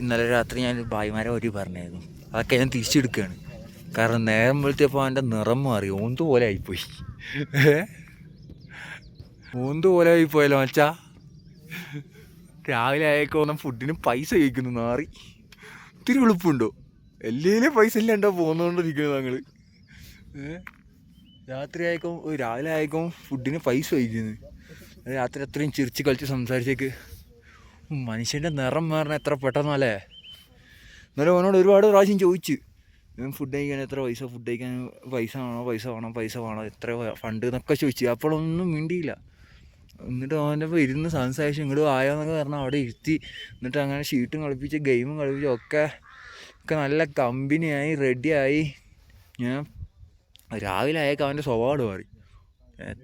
ഇന്നലെ രാത്രി ഞാൻ ഭായിമാരെ ഒരു പറഞ്ഞായിരുന്നു. അതൊക്കെ ഞാൻ തിരിച്ചെടുക്കുകയാണ്. കാരണം നേരം വെളുത്തിയപ്പോൾ അവൻ്റെ നിറം മാറി, ഓന്ത് പോലെ ആയിപ്പോയി. ഓന്ത് പോലെ ആയിപ്പോയല്ലോ മച്ചാ. രാവിലെ ആയേക്കോന്ന ഫുഡിന് പൈസ കഴിക്കുന്നു നാറി. ഇത്തിരി എളുപ്പമുണ്ടോ? എല്ലാവരും പൈസ ഇല്ലാണ്ടോ പോന്നുകൊണ്ടിരിക്കുന്നത് ഞങ്ങൾ. രാത്രി ആയേക്കും രാവിലെ ആയേക്കും ഫുഡിന് പൈസ കഴിക്കുന്നത്. രാത്രി അത്രയും ചിരിച്ച് കളിച്ച് സംസാരിച്ചേക്ക് മനുഷ്യൻ്റെ നിറം മാറണ എത്ര പെട്ടെന്നല്ലേ. എന്നാലും അവനോട് ഒരുപാട് പ്രാവശ്യം ചോദിച്ചു, ഫുഡ് കഴിക്കാൻ എത്ര പൈസ, ഫുഡ് കഴിക്കാൻ പൈസ വേണോ എത്ര ഫണ്ട് എന്നൊക്കെ ചോദിച്ചു. അപ്പോഴൊന്നും മിണ്ടിയില്ല. എന്നിട്ട് അവൻ്റെ ഇപ്പോൾ ഇരുന്ന് സംസാരിച്ച് ഇങ്ങോട്ട് ആയോന്നൊക്കെ പറഞ്ഞാൽ അവിടെ ഇരുത്തി. എന്നിട്ട് അങ്ങനെ ഷീറ്റും കളിപ്പിച്ച് ഗെയിമും കളിപ്പിച്ച് ഒക്കെ നല്ല കമ്പനിയായി റെഡിയായി. ഞാൻ രാവിലെ ആയേക്ക് അവൻ്റെ സ്വഭാവം മാറി.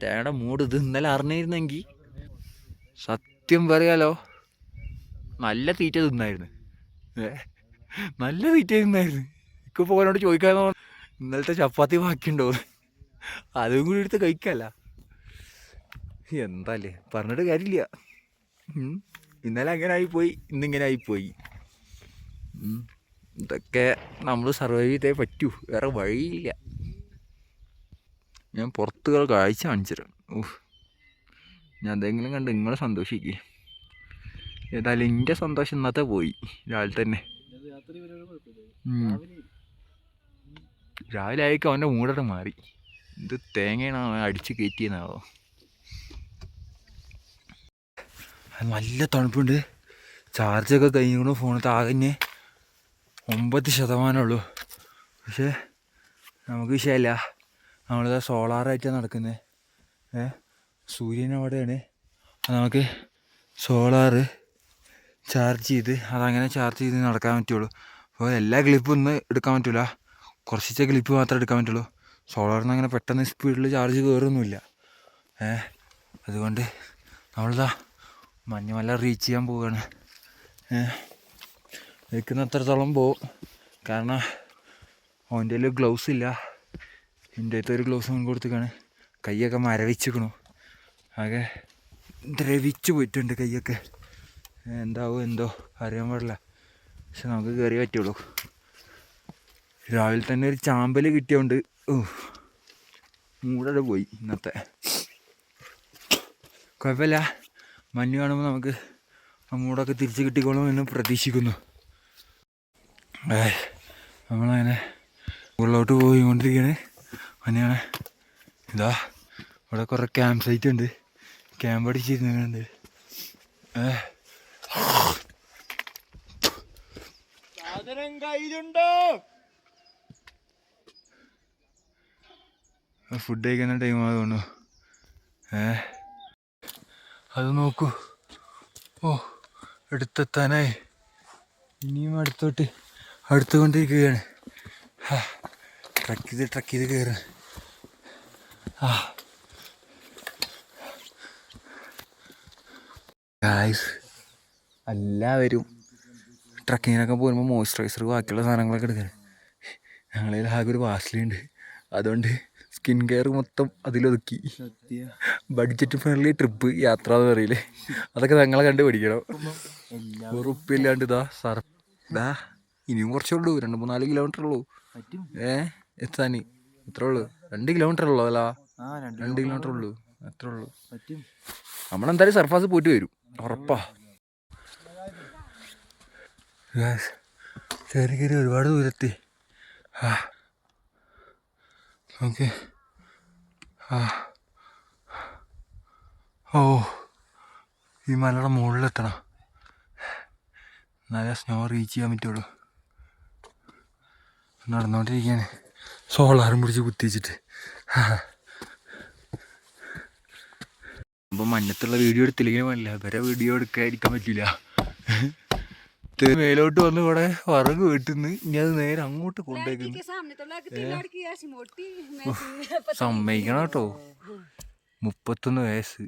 തേടെ മൂഡ് ഇത് ഇന്നലെ അറിഞ്ഞിരുന്നെങ്കിൽ സത്യം പറയാലോ നല്ല തീറ്റ തിന്നായിരുന്നു. നല്ല തീറ്റ തിന്നായിരുന്നു. ഇപ്പോൾ അവനോട് ചോദിക്കാതെ ഇന്നലത്തെ ചപ്പാത്തി ബാക്കിയുണ്ടോ, അതും കൂടി എടുത്ത് കഴിക്കല്ല. എന്താല്ലേ പറഞ്ഞിട്ട് കാര്യമില്ല. ഇന്നലെ അങ്ങനെ ആയിപ്പോയി, ഇന്നിങ്ങനെ ആയിപ്പോയി. ഇതൊക്കെ നമ്മൾ സർവൈവ് ചെയ്തേ പറ്റൂ, വേറെ വഴിയില്ല. ഞാൻ പുറത്തുകൾ കാഴ്ച കാണിച്ചുതരാം. ഞാൻ എന്തെങ്കിലും കണ്ട് നിങ്ങളെ സന്തോഷിക്കുക. ഏതായാലും എൻ്റെ സന്തോഷം ഇന്നത്തെ പോയി രാവിലെ തന്നെ. രാവിലെ ആയിരിക്കും അവൻ്റെ മൂടോടെ മാറി. ഇത് തേങ്ങയാണ് അവൻ അടിച്ച് കയറ്റിയെന്നാവോ. നല്ല തണുപ്പുണ്ട്. ചാർജൊക്കെ കഴിഞ്ഞു. ഫോണിൽ ആകെ 9% ഉള്ളൂ. പക്ഷേ നമുക്ക് വിഷയമല്ല, നമ്മളിതാ സോളാറായിട്ടാണ് നടക്കുന്നത്. സൂര്യൻ അവിടെയാണ്. നമുക്ക് സോളാറ് ചാർജ് ചെയ്ത് അതങ്ങനെ ചാർജ് ചെയ്ത് നടക്കാൻ പറ്റുള്ളൂ. അപ്പോൾ എല്ലാ ക്ലിപ്പും ഒന്നും എടുക്കാൻ പറ്റില്ല, കുറച്ച് ക്ലിപ്പ് മാത്രമേ എടുക്കാൻ പറ്റുള്ളൂ. സോളാറിൽ നിന്ന് അങ്ങനെ പെട്ടെന്ന് സ്പീഡിൽ ചാർജ് കയറൊന്നുമില്ല. അതുകൊണ്ട് നമ്മളിതാ മഞ്ഞുമല റീച്ച് ചെയ്യാൻ പോവുകയാണ്. വെക്കുന്നത്രത്തോളം പോവും. കാരണം അവൻ്റെ കയ്യിൽ ഗ്ലൗസ് ഇല്ല, എൻ്റെ അടുത്ത് ഒരു ഗ്ലൗസ് മുൻ കൊടുത്തേക്കാണ്. കൈയൊക്കെ മരവിച്ചിക്കണു, ആകെ ദ്രവിച്ച് പോയിട്ടുണ്ട് കൈയൊക്കെ. എന്താവും എന്തോ അറിയാൻ പാടില്ല. പക്ഷെ നമുക്ക് കയറി പറ്റുള്ളൂ. രാവിലെ തന്നെ ഒരു ചാമ്പൽ കിട്ടിയോണ്ട് മൂടടെ പോയി ഇന്നത്തെ. കുഴപ്പമില്ല, മഞ്ഞ് കാണുമ്പോൾ നമുക്ക് ആ മൂടൊക്കെ തിരിച്ച് കിട്ടിക്കോളും എന്ന് പ്രതീക്ഷിക്കുന്നു. നമ്മളങ്ങനെ മുകളിലോട്ട് പോയിക്കൊണ്ടിരിക്കുകയാണ്. മഞ്ഞാണ്. ഇതാ ഇവിടെ കുറേ ക്യാമ്പ് സൈറ്റ് ഉണ്ട്, ക്യാമ്പ് അടിച്ചിരുന്നുണ്ട്. ഫുഡ് കഴിക്കുന്ന ടൈം ആകുന്നു. അത് നോക്കൂ, എടുത്തെത്താനായി. ഇനിയും അടുത്തുകൊണ്ടിരിക്കുകയാണ്. ട്രക്ക് ചെയ്ത് കയറുക. ഗായ്സ്, എല്ലാവരും ട്രക്കിങ്ങിനൊക്കെ പോകുമ്പോൾ മോയ്സ്ചറൈസർ ബാക്കിയുള്ള സാധനങ്ങളൊക്കെ എടുക്കാൻ. ഞങ്ങളിൽ ആകെ ഒരു വാസ്ലിനുണ്ട്, അതുകൊണ്ട് സ്കിൻ കെയർ മൊത്തം അതിലൊതുക്കി. ബഡ്ജറ്റ് ഫ്രണ്ട്ലി ട്രിപ്പ് യാത്ര എന്ന് പറയില്ലേ, അതൊക്കെ ഞങ്ങളെ കണ്ട് പഠിക്കണം. ഉറപ്പില്ലാണ്ട് ഇതാ ഇനിയും കുറച്ചുള്ളൂ, 2-3-4 കിലോമീറ്റർ ഉള്ളൂ എത്താൻ. എത്ര ഉള്ളൂ? 2 കിലോമീറ്റർ ഉള്ളൂ. അല്ല 2 കിലോമീറ്റർ ഉള്ളൂ, അത്ര ഉള്ളൂ. നമ്മളെന്തായാലും സർഫാസ് പോയിട്ട് വരും, ഉറപ്പാ. കയറി ഒരുപാട് ദൂരത്തി. ഓക്കെ. ഈ മലയുടെ മുകളിലെത്തണം, എന്നാലേ സ്നോ റീച്ച് ചെയ്യാൻ പറ്റുള്ളൂ. നടന്നുകൊണ്ടിരിക്കുകയാണ്, സോളാറും പിടിച്ച് കുത്തിച്ചിട്ട്. അപ്പോൾ മഞ്ഞത്തുള്ള വീഡിയോ എടുത്തില്ലെങ്കിൽ പറ്റില്ല, വേറെ വീഡിയോ എടുക്കാതിരിക്കാൻ പറ്റില്ല. മേലോട്ട് വന്ന് ഇവിടെ വറക് വീട്ടിന്ന് ഇനി അത് നേരെ അങ്ങോട്ട് കൊണ്ടേക്കുന്നു. സമ്മതിക്കണം കേട്ടോ, 31 വയസ്സ്.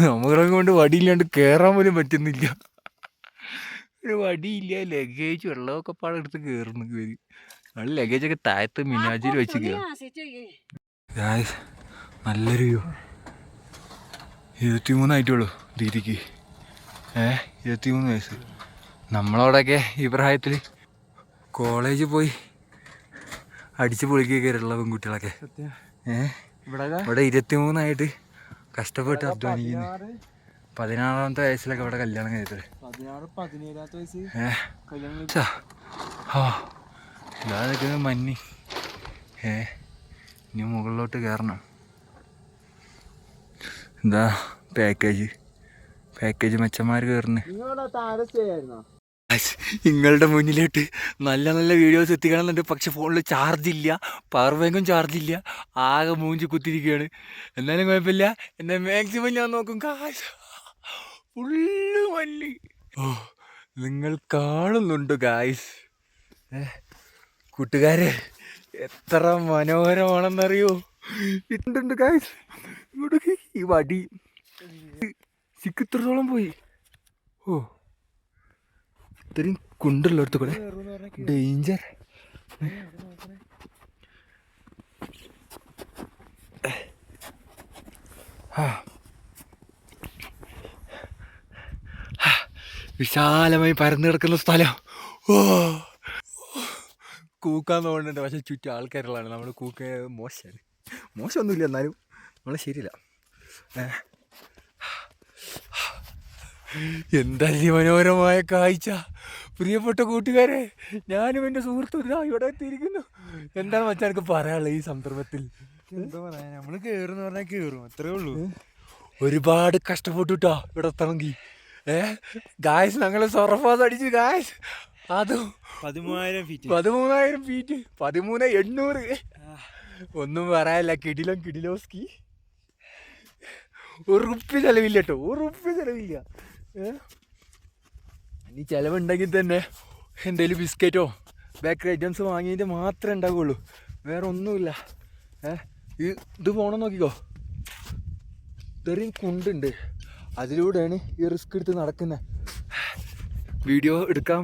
നമ്മളെ കൊണ്ട് വടിയില്ലാണ്ട് കയറാൻ പോലും പറ്റുന്നില്ല. ഒരു വടിയില്ല, ലഗേജ് വെള്ളമൊക്കെ പാടെ എടുത്ത് കയറുന്നു. നമ്മൾ ലഗേജൊക്കെ താഴത്ത് മിനാജിൽ വെച്ച് കയറും. നല്ലൊരു വ്യൂ. 23 ആയിട്ടുള്ളൂ ദീദിക്ക്. 23 വയസ്സ്. നമ്മളവിടെയൊക്കെ ഈ പ്രായത്തിൽ കോളേജിൽ പോയി അടിച്ച് പൊളിക്കുകയുള്ള പെൺകുട്ടികളൊക്കെ ഇവിടെ 23 കഷ്ടപ്പെട്ട് അധ്വാനിക്കുന്നു. 16-ാമത്തെ വയസ്സിലൊക്കെ ഇവിടെ കല്യാണം കഴിച്ചത്. 17-18 വയസ്സ് ഇതാ നിൽക്കുന്നത് മഞ്ഞ്. ഇനി മുകളിലോട്ട് കയറണം. എന്താ പാക്കേജ് മെച്ചന്മാർ കയറുന്നു. നിങ്ങളുടെ മുന്നിലോട്ട് നല്ല നല്ല വീഡിയോസ് എത്തിക്കണമെന്നുണ്ട്. പക്ഷെ ഫോണിൽ ചാർജില്ല, പവർ ബാങ്കും ചാർജില്ല, ആകെ മൂഞ്ചി കുത്തിരിക്കുകയാണ്. എന്നാലും കുഴപ്പമില്ല, എന്നെ മാക്സിമം ഞാൻ നോക്കും. കാശ് ഫുള്ള് മഞ്ഞ്. നിങ്ങൾ കാണുന്നുണ്ട് ഗായ്സ്. കൂട്ടുകാരെ എത്ര മനോഹരമാണെന്നറിയോ. ഇട്ടുണ്ട് ഗായ്സ്. ഇങ്ങോട്ട് ഈ വടി ഇത്രത്തോളം പോയി. ഇത്രയും കുണ്ടുള്ളടത്ത് കൂടെ ഡേഞ്ചർ. വിശാലമായി പരന്നു കിടക്കുന്ന സ്ഥലം. കൂക്കാൻ തോന്നുന്നുണ്ട്, പക്ഷെ ചുറ്റും ആൾക്കാരുള്ളതാണ്. നമ്മൾ കൂക്ക മോശമൊന്നുമില്ല, എന്നാലും നമ്മൾ ശരിയില്ല. എന്താ മനോഹരമായ കാഴ്ച. പ്രിയപ്പെട്ട കൂട്ടുകാരെ, ഞാനും എൻ്റെ സുഹൃത്തും ഇവിടെ എത്തിയിരിക്കുന്നു. എന്താണ് മച്ചാൻ എനിക്ക് പറയാനുള്ളത് ഈ സന്ദർഭത്തിൽ? എന്താ പറയാ, നമ്മള് കേറുന്ന് പറഞ്ഞാൽ കേറും, അത്രേ ഉള്ളൂ. ഒരുപാട് കഷ്ടപ്പെട്ടു കേട്ടോ ഇവിടെ എത്തണമെങ്കിൽ. ഗായ്സ് ഞങ്ങൾ സൊറഫാസ് അടിച്ചു ഗായ്സ്. അതും 13,000 ഫീറ്റ് 13,800. ഒന്നും പറയാനില്ല. കിടിലോസ്കി. ഉറുപ്പ്യ ചെലവില്ല കേട്ടോ, ഉറുപ്പ്യ ചെലവില്ല. ഇനി ചിലവുണ്ടെങ്കിൽ തന്നെ എന്തെങ്കിലും ബിസ്ക്കറ്റോ ബേക്കറി ഐറ്റംസ് വാങ്ങിയിട്ട് മാത്രമേ ഉണ്ടാവുകയുള്ളൂ, വേറെ ഒന്നുമില്ല. ഇത് പോകണം നോക്കിക്കോ. ഇത്രയും കുണ്ടുണ്ട്, അതിലൂടെയാണ് ഈ റിസ്ക് എടുത്ത് നടക്കുന്നത്. വീഡിയോ എടുക്കാൻ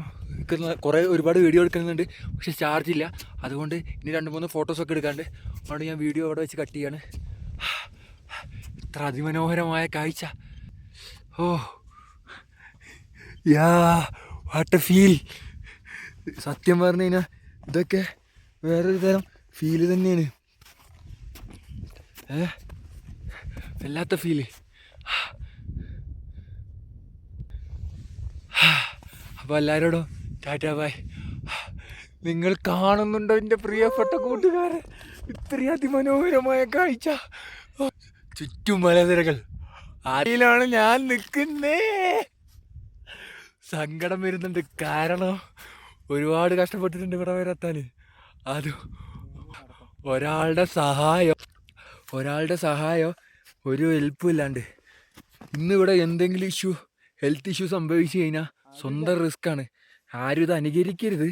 ഒരുപാട് വീഡിയോ എടുക്കുന്നുണ്ട്, പക്ഷെ ചാർജില്ല. അതുകൊണ്ട് ഇനി 2-3 ഫോട്ടോസൊക്കെ എടുക്കാണ്ട്. അതുകൊണ്ട് ഞാൻ വീഡിയോ അവിടെ വെച്ച് കട്ട് ചെയ്യാണ്. ഇത്ര അതിമനോഹരമായ കാഴ്ച. What A feel. സത്യം പറഞ്ഞു കഴിഞ്ഞാൽ ഇതൊക്കെ വേറൊരു തരം ഫീല് തന്നെയാണ്. വല്ലാത്ത ഫീല്. അപ്പോൾ എല്ലാവരോടും ടാറ്റാ ബൈ. നിങ്ങൾ കാണുന്നുണ്ടോ എൻ്റെ പ്രിയപ്പെട്ട കൂട്ടുകാരെ, ഇത്രയും അതിമനോഹരമായ കാഴ്ച. ചുറ്റും മലനിരകൾ. ആരിലാണ് ഞാൻ നിൽക്കുന്നേ. സങ്കടം വരുന്നുണ്ട്, കാരണം ഒരുപാട് കഷ്ടപ്പെട്ടിട്ടുണ്ട് ഇവിടെ വരെ എത്താൻ. അത് ഒരാളുടെ സഹായം ഒരു ഹെൽപ്പും ഇല്ലാണ്ട് ഇന്നിവിടെ എന്തെങ്കിലും ഹെൽത്ത് ഇഷ്യൂ സംഭവിച്ചു കഴിഞ്ഞാൽ സ്വന്തം റിസ്ക്കാണ്. ആരും ഇത് അനുകരിക്കരുത്,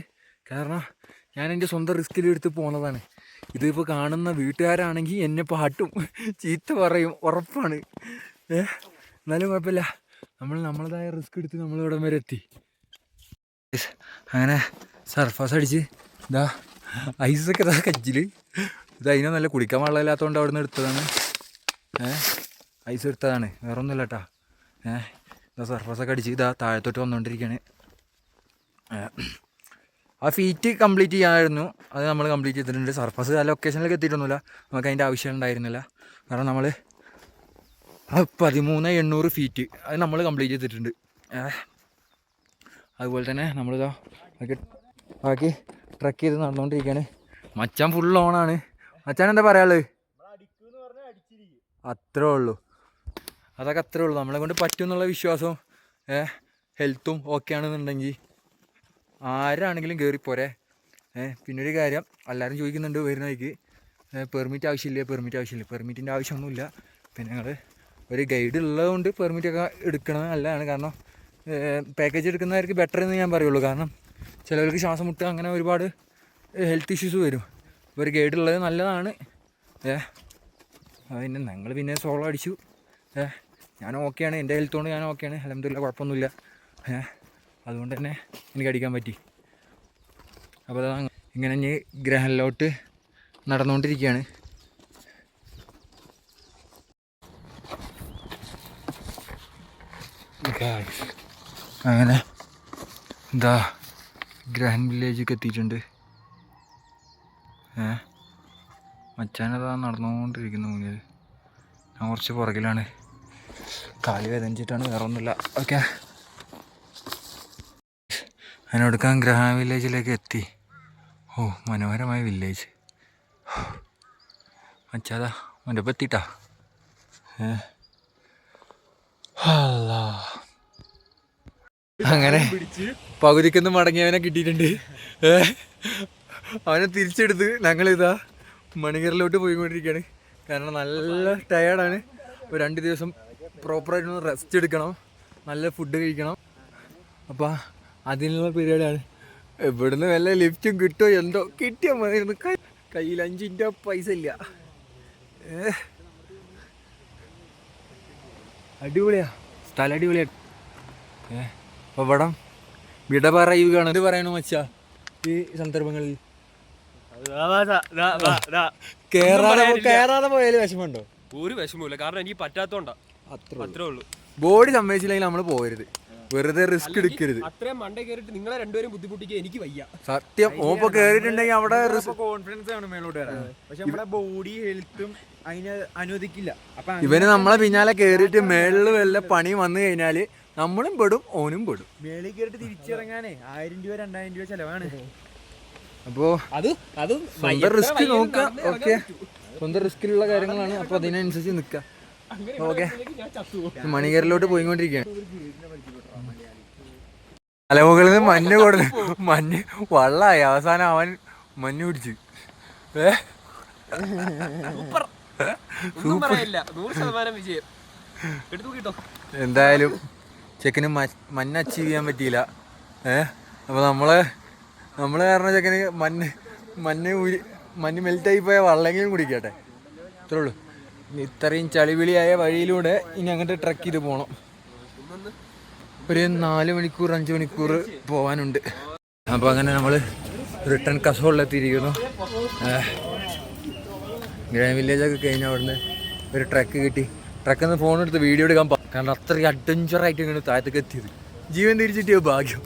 കാരണം ഞാൻ എൻ്റെ സ്വന്തം റിസ്കിലെടുത്ത് പോകുന്നതാണ്. ഇതിപ്പോൾ കാണുന്ന വീട്ടുകാരാണെങ്കിൽ എന്നെ പാട്ടും ചീത്ത പറയും, ഉറപ്പാണ്. എന്നാലും കുഴപ്പമില്ല, നമ്മളതായ റിസ്ക് എടുത്ത് നമ്മളിവിടെ വരെ എത്തി. അങ്ങനെ സർഫാസ് അടിച്ച് ഇതാ ഐസൊക്കെ ഇതാ കജ്ജിൽ. ഇത് അതിനെ നല്ല കുടിക്കാൻ വെള്ളമില്ലാത്തതുകൊണ്ട് അവിടെ നിന്ന് എടുത്തതാണ്. ഐസ് എടുത്തതാണ്, വേറെ ഒന്നുമില്ല കേട്ടോ. ഇതാ സർഫാസൊക്കെ അടിച്ച് ഇതാ താഴത്തോട്ട് വന്നുകൊണ്ടിരിക്കുകയാണ്. ആ ഫീറ്റ് കംപ്ലീറ്റ് ചെയ്യാമായിരുന്നു, അത് നമ്മൾ കംപ്ലീറ്റ് ചെയ്തിട്ടുണ്ട്. സർഫസ് ആ ലൊക്കേഷനിലേക്ക് എത്തിയിട്ടൊന്നുമില്ല, നമുക്ക് അതിൻ്റെ ആവശ്യം ഉണ്ടായിരുന്നില്ല. കാരണം നമ്മൾ 13,800 ഫീറ്റ് അത് നമ്മൾ കംപ്ലീറ്റ് ചെയ്തിട്ടുണ്ട്. അതുപോലെ തന്നെ നമ്മളിതാ ബാക്കി ട്രക്ക് ചെയ്ത് നടന്നുകൊണ്ടിരിക്കുകയാണ്. മച്ചാൻ ഫുൾ ഓണാണ്. മച്ചാൻ എന്താ പറയാനുള്ളത്? അത്രേ ഉള്ളൂ, അതൊക്കെ അത്രേ ഉള്ളൂ. നമ്മളെ കൊണ്ട് പറ്റും എന്നുള്ള വിശ്വാസവും ഹെൽത്തും ഓക്കെ ആണെന്നുണ്ടെങ്കിൽ ആരാണെങ്കിലും കയറിപ്പോരെ. പിന്നൊരു കാര്യം, എല്ലാവരും ചോദിക്കുന്നുണ്ട് വരുന്ന വഴിക്ക് പെർമിറ്റ് ആവശ്യമില്ല. പെർമിറ്റിൻ്റെ ആവശ്യമൊന്നുമില്ല. പിന്നെ ഞങ്ങൾ ഒരു ഗൈഡ് ഉള്ളതുകൊണ്ട് പെർമിറ്റൊക്കെ എടുക്കണം നല്ലതാണ്. കാരണം പാക്കേജ് എടുക്കുന്നവർക്ക് ബെറ്റർ എന്ന് ഞാൻ പറയുള്ളൂ. കാരണം ചിലവർക്ക് ശ്വാസം മുട്ടുക അങ്ങനെ ഒരുപാട് ഹെൽത്ത് ഇഷ്യൂസ് വരും. ഒരു ഗൈഡ് ഉള്ളത് നല്ലതാണ്. പിന്നെ ഞങ്ങൾ പിന്നെ സോളോ അടിച്ചു. ഞാൻ ഓക്കെയാണ്, എൻ്റെ ഹെൽത്ത് കൊണ്ട് ഞാൻ ഓക്കെയാണ്, അൽഹംദുലില്ലാ, കുഴപ്പമൊന്നുമില്ല. അതുകൊണ്ട് തന്നെ എനിക്ക് അടിക്കാൻ പറ്റി. അപ്പോൾ ഇങ്ങനെ ഇനി ഗ്രഹനിലോട്ട് നടന്നുകൊണ്ടിരിക്കുകയാണ്. അങ്ങനെ ഇതാ ഗ്രാൻഡ് വില്ലേജൊക്കെ എത്തിയിട്ടുണ്ട്. മച്ചാനതാ നടന്നുകൊണ്ടിരിക്കുന്നു മുന്നിൽ. ഞാൻ കുറച്ച് പുറകിലാണ്. കാല് വേദനിച്ചിട്ടാണ്, വേറെ ഒന്നുമില്ല. ഓക്കെ, അതിനൊടുക്കാൻ ഗ്രാൻഡ് വില്ലേജിലേക്ക് എത്തി. ഓ മനോഹരമായ വില്ലേജ്. മച്ചാതാ അവൻ്റെ ഒപ്പം എത്തിയിട്ടാ. അങ്ങനെ പകുതിക്കൊന്ന് മടങ്ങിയവനെ കിട്ടിയിട്ടുണ്ട്. അവനെ തിരിച്ചെടുത്ത് ഞങ്ങളിതാ മണികറിലോട്ട് പോയിക്കൊണ്ടിരിക്കുകയാണ്. കാരണം നല്ല ടയേർഡാണ്. ഒരു 2 ദിവസം പ്രോപ്പറായിട്ടൊന്ന് റെസ്റ്റ് എടുക്കണം, നല്ല ഫുഡ് കഴിക്കണം. അപ്പോൾ അതിനുള്ള പരിപാടിയാണ്. ഇവിടുന്ന് വല്ല ലിഫ്റ്റും കിട്ടുമോ എന്തോ, കിട്ടിയാൽ മതി. കയ്യിൽ 5 മിനിറ്റ് പൈസ ഇല്ല. അടിപൊളിയാ സ്ഥലം, അടിപൊളിയാണ്. അപ്പോൾ ഇവിടെ വിട പറയുകയാണ്. ഇത് പറയണു മച്ചാ ഈ സന്ദർഭങ്ങളിൽ? കേറാതെ പോയാൽ വിഷമമുണ്ടോ? ഒരു വിഷമമില്ല, കാരണം എനിക്ക് പറ്റാത്തോണ്ടാ. അത്രേ ഉള്ളൂ. ബോഡി സമ്മതിച്ചില്ലെങ്കിൽ നമ്മൾ പോകരുത്, വെറുതെ റിസ്ക് എടുക്കരുത്. അത്രയും മണ്ടേ കയറിയിട്ട് നിങ്ങളെ രണ്ടുപേരും ബുദ്ധിമുട്ടിക്കുക എനിക്ക് വയ്യ. സത്യം. ഓപ്പോ കേറിയിട്ടുണ്ടെങ്കിൽ അവിടെ കോൺഫിഡൻസ് ആണ് മേലോട്ട് വരാൻ. പക്ഷെ നമ്മുടെ ബോഡി ഹെൽത്തും അതിന് അനുവദിക്കില്ല. അപ്പൊ ഇവന് നമ്മളെ പിന്നാലെ കേറിയിട്ട് മേളിൽ വല്ല പണി വന്നു കഴിഞ്ഞാല് നമ്മളും പെടും, ഓനും പെടും. മേളിൽ കയറിട്ട് തിരിച്ചിറങ്ങാനേ 1000 രൂപ 2000 രൂപ ചെലവാണ്. അപ്പോ സ്വന്തം റിസ്ക് നോക്കുക. ഓക്കെ, സ്വന്തം റിസ്കിലുള്ള കാര്യങ്ങളാണ്. അപ്പൊ അതിനനുസരിച്ച് നിൽക്കുക. ഓക്കെ, മണികറിലോട്ട് പോയിക്കൊണ്ടിരിക്കുകയാണ്. മലമുകളിൽ നിന്ന് മഞ്ഞ് വള്ളായി. അവസാനം അവൻ മഞ്ഞ് പിടിച്ച്. എന്തായാലും ചെക്കന് മഞ്ഞ് അച്ചീവ് ചെയ്യാൻ പറ്റിയില്ല. അപ്പോൾ നമ്മള് കാരണം ചെക്കന് മഞ്ഞ് മെൽറ്റായി പോയ വള്ളെങ്കിലും കുടിക്കട്ടെ, അത്രേ ഉള്ളൂ. ഇത്രയും ചളിവിളിയായ വഴിയിലൂടെ ഇനി അങ്ങോട്ട് ട്രക്ക് ചെയ്ത് പോകണം. ഒരു 4 മണിക്കൂർ 5 മണിക്കൂർ പോകാനുണ്ട്. അപ്പോൾ അങ്ങനെ നമ്മൾ റിട്ടേൺ കസോളിലെത്തിയിരിക്കുന്നു. ഗ്രാൻഡ് വില്ലേജൊക്കെ കഴിഞ്ഞാൽ അവിടുന്ന് ഒരു ട്രക്ക് കിട്ടി. ട്രക്കിൽ നിന്ന് ഫോൺ എടുത്ത് വീഡിയോ എടുക്കാൻ കാരണം അത്രയും അഡ്വഞ്ചറായിട്ട് ഇങ്ങനെ താഴത്തേക്ക് എത്തിയത്. ജീവൻ തിരിച്ചിട്ട് ഭാഗ്യം.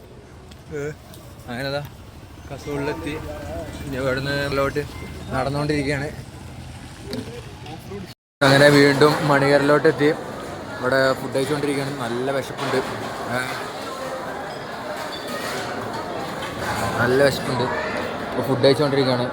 അങ്ങനെതാ കസോളിലെത്തി. അവിടുന്ന് ലോട്ട് നടന്നുകൊണ്ടിരിക്കുകയാണ്. അങ്ങനെ വീണ്ടും മണികറിലോട്ട് എത്തി. ഇവിടെ ഫുഡ് കഴിച്ചുകൊണ്ടിരിക്കുകയാണ്. നല്ല വിശപ്പുണ്ട്, നല്ല വിശപ്പുണ്ട്. അപ്പോൾ ഫുഡ് കഴിച്ചുകൊണ്ടിരിക്കുകയാണ്.